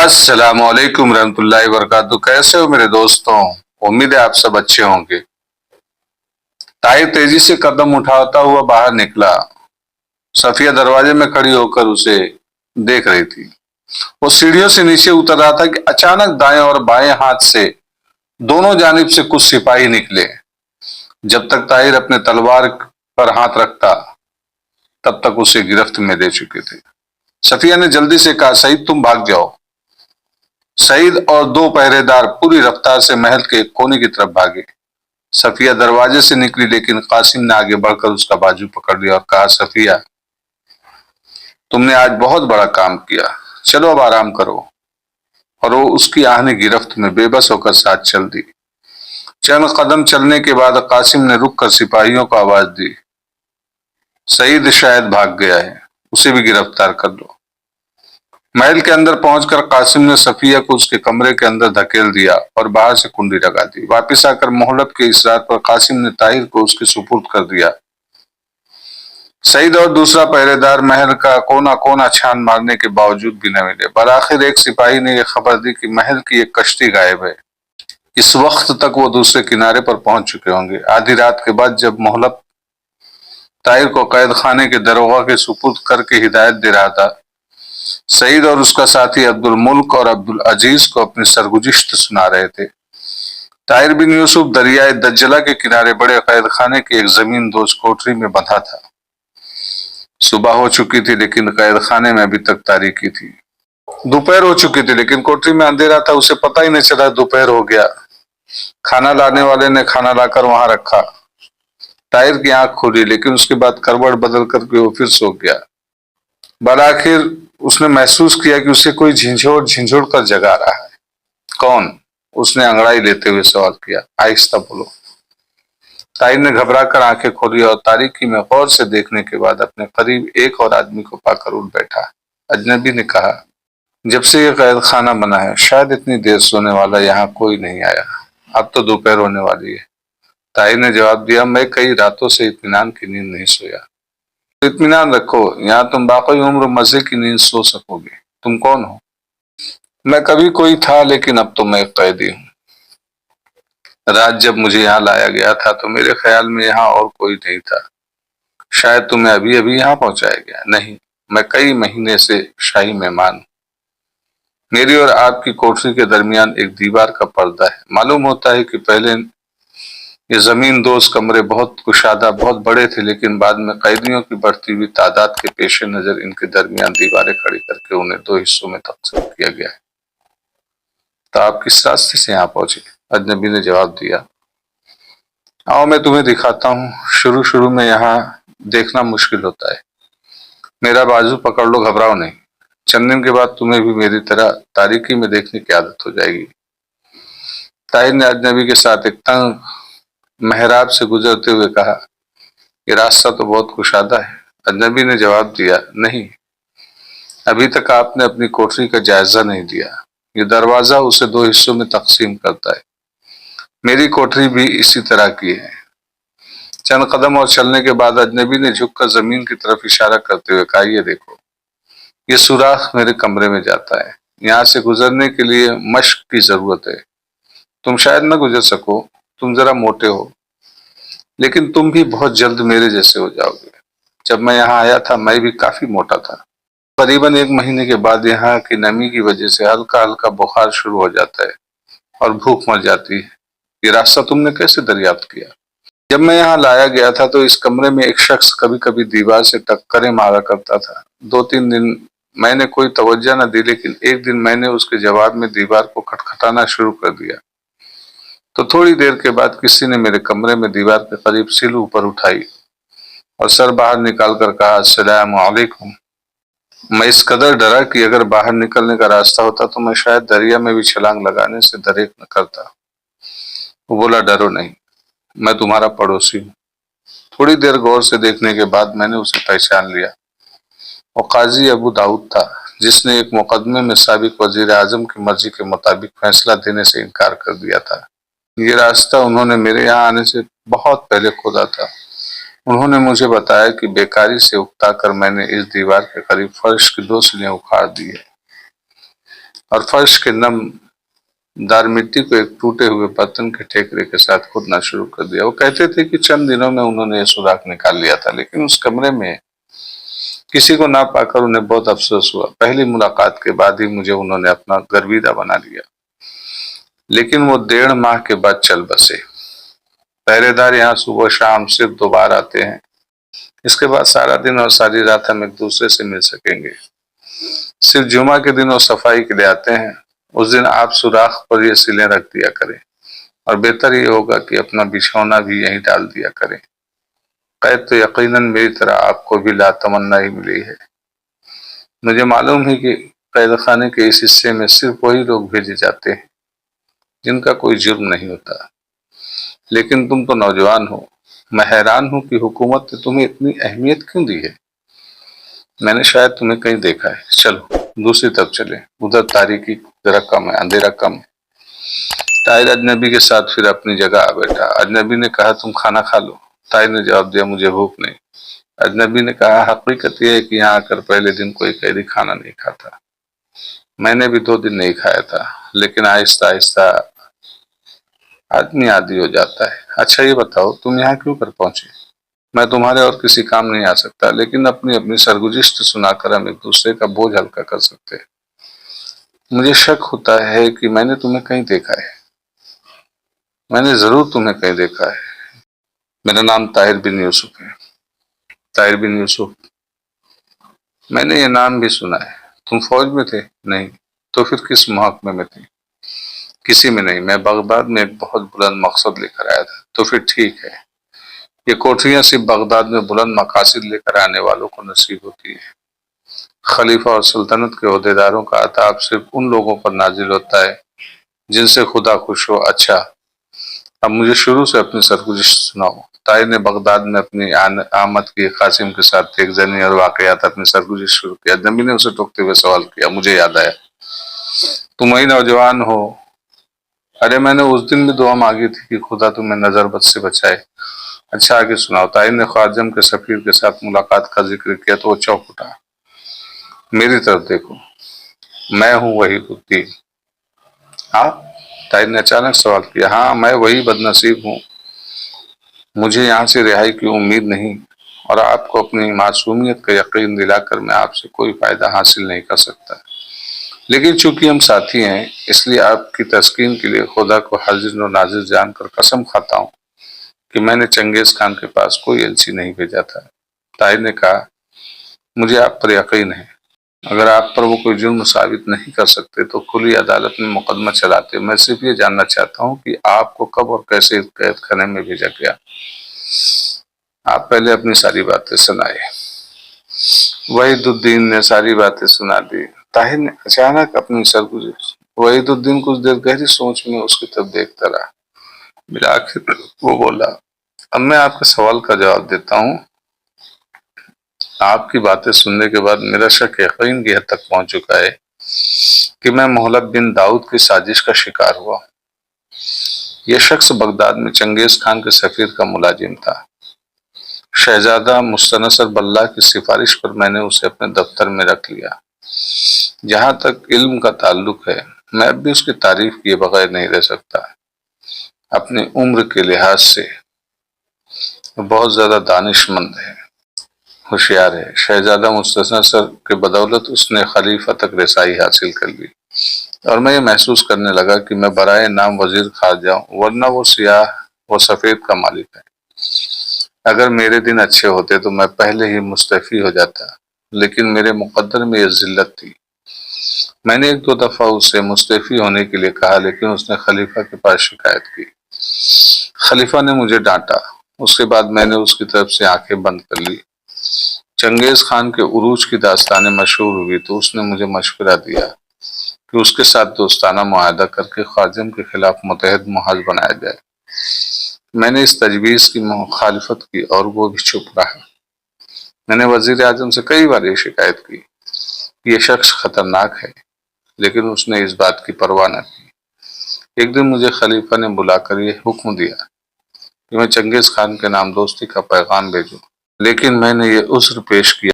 अस्सलाम वालेकुम रहमतुल्लाहि वबरकातुहू। कैसे हो मेरे दोस्तों? उम्मीद है आप सब अच्छे होंगे। ताहिर तेजी से कदम उठाता हुआ बाहर निकला। सफिया दरवाजे में खड़ी होकर उसे देख रही थी। वो सीढ़ियों से नीचे उतर रहा था कि अचानक दाएं और बाएं हाथ से दोनों जानिब से कुछ सिपाही निकले। जब तक ताहिर अपने तलवार पर हाथ रखता तब तक उसे गिरफ्त में दे चुके थे। सफिया ने जल्दी से कहा, सईद तुम भाग जाओ। सईद और दो पहरेदार पूरी रफ्तार से महल के एक कोने की तरफ भागे। सफिया दरवाजे से निकली, लेकिन कासिम ने आगे बढ़कर उसका बाजू पकड़ लिया और कहा, सफिया तुमने आज बहुत बड़ा काम किया, चलो अब आराम करो। और वो उसकी आहने गिरफ्त में बेबस होकर साथ चल दी। चंद कदम चलने के बाद कासिम ने रुक कर सिपाहियों को आवाज दी, सईद शायद भाग गया है, उसे भी गिरफ्तार कर लो। महल के अंदर पहुंचकर कासिम ने सफिया को उसके कमरे के अंदर धकेल दिया और बाहर से कुंडी लगा दी। वापिस आकर मोहल्लत के इसरार पर कासिम ने ताहिर को उसके सुपुर्द कर दिया। सईद और दूसरा पहरेदार महल का कोना कोना छान मारने के बावजूद भी न मिले। बलाखिर एक सिपाही ने यह खबर दी कि महल की एक कश्ती गायब है। इस वक्त तक वो दूसरे किनारे पर पहुंच चुके होंगे। आधी रात के बाद जब मोहल्लत ताहिर को कैद खाने के दरोगा के सुपुर्द करके हिदायत दे रहा था, सईद और उसका साथी अब्दुल मुल्क और अब्दुल अजीज को अपनी सरगुजिश्त सुना रहे थे। ताहिर बिन यूसुफ दरियाए दज्जला के किनारे बड़े कैद खाने की एक जमीन दोज कोठरी में बंधा था। सुबह हो चुकी थी, लेकिन कैद खाने में अभी तक तारीकी थी। दोपहर हो चुकी थी, लेकिन कोठरी में अंधेरा था। उसे पता ही नहीं चला दोपहर हो गया। खाना लाने वाले ने खाना लाकर वहां रखा। ताहिर की आंख खुली, लेकिन उसके बाद करवट बदल करके वो फिर सो गया। बलाखिर उसने महसूस किया कि उसे कोई झिंझोड़ झिंझोड़ कर जगा रहा है। कौन? उसने अंगड़ाई लेते हुए सवाल किया। आहिस्ता बोलो। ताहिर ने घबरा कर आंखें खोली और तारीकी में गौर से देखने के बाद अपने करीब एक और आदमी को पाकर उठ बैठा। अजनबी ने कहा, जब से ये कैद खाना बना है शायद इतनी देर सोने वाला यहाँ कोई नहीं आया। अब तो दोपहर होने वाली है। ताहिर ने जवाब दिया, मैं कई रातों से इत्मीनान की नींद नहीं सोया। तो इत्मीनान रखो, यहाँ तुम बाकी उम्र मजे की नींद सो सकोगे। तुम कौन हो? मैं कभी कोई था, लेकिन अब तो मैं एक कैदी हूँ। रात जब मुझे यहाँ लाया गया था तो मेरे ख्याल में यहाँ और कोई नहीं था। शायद तुम्हें अभी अभी यहाँ पहुंचाया गया। नहीं, मैं कई महीने से शाही मेहमान हूँ। मेरी और आपकी कोठरी के दरमियान एक दीवार का पर्दा है। मालूम होता है कि पहले ये जमीन दोज कमरे बहुत कुशादा, बहुत बड़े थे, लेकिन बाद में कैदियों की बढ़ती हुई तादाद के पेश नजर इनके दरमियान दीवारें खड़ी करके उन्हें दो हिस्सों में तकसीम किया गया है। तो आप किस रास्ते से यहाँ पहुंचे? अजनबी ने जवाब दिया, आओ मैं तुम्हें दिखाता हूँ। शुरू शुरू में यहाँ देखना मुश्किल होता है। मेरा बाजू पकड़ लो, घबराओ नहीं। चंद दिन के बाद तुम्हें भी मेरी तरह तारीकी में देखने की आदत हो जाएगी। ताहिर ने अजनबी के साथ एक तंग मेहराब से गुजरते हुए कहा, ये रास्ता तो बहुत कुशादा है। अजनबी ने जवाब दिया, नहीं, अभी तक आपने अपनी कोठरी का जायजा नहीं लिया। ये दरवाजा उसे दो हिस्सों में तकसीम करता है। मेरी कोठरी भी इसी तरह की है। चंद कदम और चलने के बाद अजनबी ने झुककर जमीन की तरफ इशारा करते हुए कहा, ये देखो, ये सुराख मेरे कमरे में जाता है। यहाँ से गुजरने के लिए मश्क की जरूरत है। तुम शायद न गुजर सको, तुम जरा मोटे हो, लेकिन तुम भी बहुत जल्द मेरे जैसे हो जाओगे। जब मैं यहाँ आया था मैं भी काफी मोटा था। करीबन एक महीने के बाद यहाँ की नमी की वजह से हल्का हल्का बुखार शुरू हो जाता है और भूख मर जाती है। ये रास्ता तुमने कैसे दरियाफ्त किया? जब मैं यहाँ लाया गया था तो इस कमरे में एक शख्स कभी कभी दीवार से टक्करें मारा करता था। 2-3 दिन मैंने कोई तवज्जो न दी, लेकिन एक दिन मैंने उसके जवाब में दीवार को खटखटाना शुरू कर दिया। तो थोड़ी देर के बाद किसी ने मेरे कमरे में दीवार के करीब सिल ऊपर उठाई और सर बाहर निकाल कर कहा, अस्सलाम वालेकुम। मैं इस कदर डरा कि अगर बाहर निकलने का रास्ता होता तो मैं शायद दरिया में भी छलांग लगाने से दरेक न करता। वो बोला, डरो नहीं, मैं तुम्हारा पड़ोसी हूँ। थोड़ी देर गौर से देखने के बाद मैंने उसे पहचान लिया। वो काजी अबू दाऊद था, जिसने एक मुकदमे में साबिक वजीर आजम की मर्जी के मुताबिक फैसला देने से इनकार कर दिया था। ये रास्ता उन्होंने मेरे यहाँ आने से बहुत पहले खोदा था। उन्होंने मुझे बताया कि बेकारी से उकता कर मैंने इस दीवार के करीब फर्श की 2 सिलें उखाड़ दी है। اور فرش کے نم دار مٹی کو ایک ٹوٹے ہوئے برتن کے ٹھیکرے کے ساتھ کھودنا شروع کر دیا۔ وہ کہتے تھے کہ چند دنوں میں انہوں نے یہ سوراخ نکال لیا تھا، لیکن اس کمرے میں کسی کو نہ پا کر انہیں بہت افسوس ہوا۔ پہلی ملاقات کے بعد ہی مجھے انہوں نے اپنا گرویدہ بنا لیا، لیکن وہ 1.5 ماہ کے بعد چل بسے۔ پہرے دار یہاں صبح شام صرف 2 بار آتے ہیں، اس کے بعد سارا دن اور ساری رات ہم ایک دوسرے سے مل سکیں گے۔ صرف جمعہ کے دن وہ صفائی کے لیے آتے ہیں، اس دن آپ سوراخ پر یہ سلیں رکھ دیا کریں، اور بہتر یہ ہوگا کہ اپنا بچھونا بھی یہیں ڈال دیا کریں۔ قید تو یقیناً میری طرح آپ کو بھی لا تمنا ہی ملی ہے۔ مجھے معلوم ہے کہ قید خانے کے اس حصے میں صرف وہی لوگ بھیجے جاتے ہیں جن کا کوئی جرم نہیں ہوتا، لیکن تم تو نوجوان ہو۔ میں حیران ہوں کہ حکومت نے تمہیں اتنی اہمیت کیوں دی ہے۔ میں نے شاید تمہیں کہیں دیکھا ہے۔ چلو دوسری طرف چلیں، ادھر تاریکی ذرا کم ہے، اندھیرا کم ہے۔ طاہر اجنبی کے ساتھ پھر اپنی جگہ آ بیٹھا۔ اجنبی نے کہا تم کھانا کھا لو۔ طاہر نے جواب دیا مجھے بھوک نہیں۔ اجنبی نے کہا حقیقت یہ ہے کہ یہاں آ کر پہلے دن کوئی قیدی کھانا نہیں کھاتا۔ میں نے بھی 2 دن نہیں کھایا تھا، لیکن آہستہ آہستہ آدمی عادی ہو جاتا ہے۔ اچھا یہ بتاؤ تم یہاں کیوں کر پہنچے؟ میں تمہارے اور کسی کام نہیں آ سکتا، لیکن اپنی سرگزشت سنا کر ہم ایک دوسرے کا بوجھ ہلکا کر سکتے ہیں۔ مجھے شک ہوتا ہے کہ میں نے تمہیں کہیں دیکھا ہے۔ میں نے ضرور تمہیں کہیں دیکھا ہے۔ میرا نام طاہر بن یوسف ہے۔ طاہر بن یوسف؟ میں نے یہ نام بھی سنا ہے۔ تم فوج میں تھے؟ نہیں۔ تو پھر کس محکمے میں تھے؟ کسی میں نہیں، میں بغداد میں ایک بہت بلند مقصد لے کر آیا تھا۔ تو پھر ٹھیک ہے، یہ کوٹریاں صرف بغداد میں بلند مقاصد لے کر آنے والوں کو نصیب ہوتی ہیں۔ خلیفہ اور سلطنت کے عہدیداروں کا عتاب صرف ان لوگوں پر نازل ہوتا ہے جن سے خدا خوش ہو۔ اچھا اب مجھے شروع سے اپنی سرگزشت سناؤ۔ طاہر نے بغداد میں اپنی آمد کی قاسم کے ساتھ ایک زنی اور واقعات اپنی سرگزشت شروع کیا۔ نبی نے اسے ٹوکتے ہوئے سوال کیا۔ مجھے یاد آیا، تم وہی نوجوان ہو؟ ارے میں نے اس دن بھی دعا مانگی تھی کہ خدا تمہیں نظر بد سے بچائے۔ اچھا آگے سناؤ۔ طاہر نے خارجم کے سفیر کے ساتھ ملاقات کا ذکر کیا تو وہ چونک اٹھا۔ میری طرف دیکھو، میں ہوں وحید الدین۔ آپ؟ طاہر نے اچانک سوال کیا۔ ہاں میں وہی بد نصیب ہوں، مجھے یہاں سے رہائی کی امید نہیں، اور آپ کو اپنی معصومیت کا یقین دلا کر میں آپ سے کوئی فائدہ حاصل نہیں کر سکتا، لیکن چونکہ ہم ساتھی ہیں اس لیے آپ کی تسکین کے لیے خدا کو حاضر و ناظر جان کر قسم کھاتا ہوں کہ میں نے چنگیز خان کے پاس کوئی ایلچی نہیں بھیجا تھا۔ طاہر نے کہا مجھے آپ پر یقین ہے، اگر آپ پر وہ کوئی جرم ثابت نہیں کر سکتے تو کھلی عدالت میں مقدمہ چلاتے۔ میں صرف یہ جاننا چاہتا ہوں کہ آپ کو کب اور کیسے قید خانے میں بھیجا گیا۔ آپ پہلے اپنی ساری باتیں سنائے۔ وحید الدین نے ساری باتیں سنا دی۔ طاہر نے اچانک اپنی سرگزشت۔ وحید الدین کچھ دیر گہری سوچ میں اس کی طرف دیکھتا رہا۔ بالآخر وہ بولا اب میں آپ کے سوال کا جواب دیتا ہوں۔ آپ کی باتیں سننے کے بعد میرا شک یقین کی حد تک پہنچ چکا ہے کہ میں مہلب بن داؤد کی سازش کا شکار ہوا۔ یہ شخص بغداد میں چنگیز خان کے سفیر کا ملازم تھا۔ شہزادہ مستنصر باللہ کی سفارش پر میں نے اسے اپنے دفتر میں رکھ لیا۔ جہاں تک علم کا تعلق ہے میں اب بھی اس کی تعریف کیے بغیر نہیں رہ سکتا۔ اپنی عمر کے لحاظ سے بہت زیادہ دانش مند ہے، ہوشیار ہے۔ شہزادہ مستنصر کے بدولت اس نے خلیفہ تک رسائی حاصل کر لی، اور میں یہ محسوس کرنے لگا کہ میں برائے نام وزیر خارجہ ہوں، ورنہ وہ سیاہ و سفید کا مالک ہے۔ اگر میرے دن اچھے ہوتے تو میں پہلے ہی مستعفی ہو جاتا، لیکن میرے مقدر میں یہ ذلت تھی۔ میں نے 1-2 دفعہ اسے مستعفی ہونے کے لیے کہا، لیکن اس نے خلیفہ کے پاس شکایت کی۔ خلیفہ نے مجھے ڈانٹا۔ اس کے بعد میں نے اس کی طرف سے آنکھیں بند کر لی۔ چنگیز خان کے عروج کی داستانیں مشہور ہوئی تو اس نے مجھے مشورہ دیا کہ اس کے ساتھ دوستانہ معاہدہ کر کے خارجم کے خلاف متحد محاذ بنایا جائے۔ میں نے اس تجویز کی مخالفت کی اور وہ بھی چپ رہا۔ میں نے وزیر اعظم سے کئی بار یہ شکایت کی کہ یہ شخص خطرناک ہے، لیکن اس نے اس بات کی پرواہ نہ کی۔ ایک دن مجھے خلیفہ نے بلا کر یہ حکم دیا کہ میں چنگیز خان کے نام دوستی کا پیغام بھیجوں، لیکن میں نے یہ عذر پیش کیا